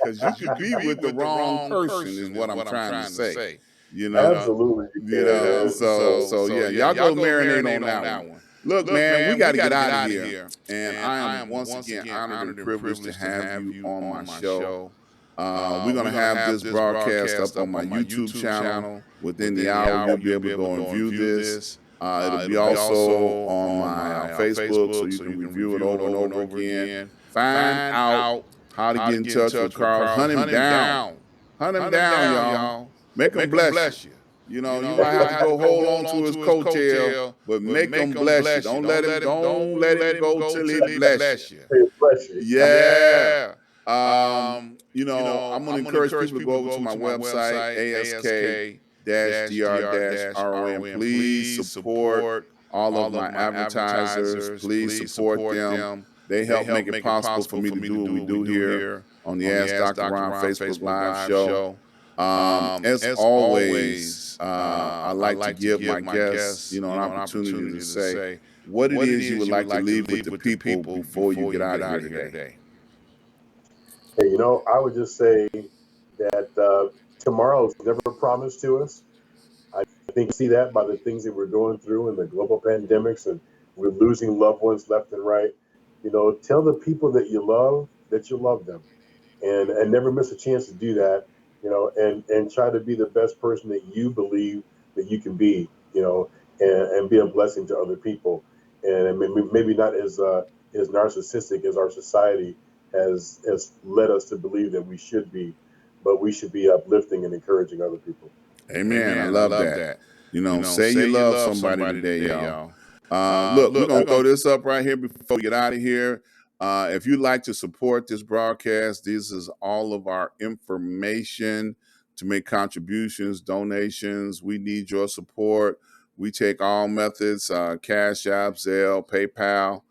Because you could be with the wrong person is what I'm trying to say. You know, Absolutely, you can, man. so yeah, y'all go marinate on that one. Look, man, we got to get out of here, and I am once again honored and privileged to have you on my show. We're gonna have this broadcast up on my YouTube channel. Within the hour, you'll be able to go and view this. It'll be also on my Facebook, so you can review it over and over again. Find out how to get in touch with Carl. Hunt him down. Hunt him down, y'all. Make him bless you. You might have to go hold on to his coattail, but make him bless you. Don't let him go till he bless you. Bless you. Yeah. I'm gonna encourage people to go over to my website, ask-dr-ron. Please support all of my advertisers. Please support them. They help make it possible for me to do what we do here on the Ask Dr. Ron Facebook Live show. As always, I like to give my guests, an opportunity to say what it is you would like to leave with the people before you get out of here today. Hey, I would just say that tomorrow is never promised to us. I think we see that by the things that we're going through and the global pandemics, and we're losing loved ones left and right. Tell the people that you love them, and never miss a chance to do that. And try to be the best person that you believe that you can be. And be a blessing to other people, and maybe not as narcissistic as our society has led us to believe that we should be, but we should be uplifting and encouraging other people. Amen. I love that. Say you love somebody today, y'all. Look, we're going to throw this up right here before we get out of here. If you'd like to support this broadcast, this is all of our information to make contributions, donations. We need your support. We take all methods, Cash App, Zelle, PayPal.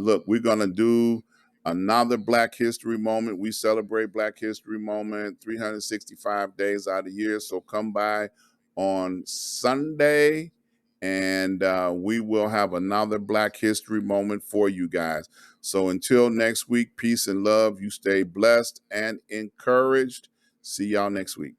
Look, we're going to do another Black History Moment. We celebrate Black History Moment 365 days out of the year. So come by on Sunday, and we will have another Black History Moment for you guys. So until next week, peace and love. You stay blessed and encouraged. See y'all next week.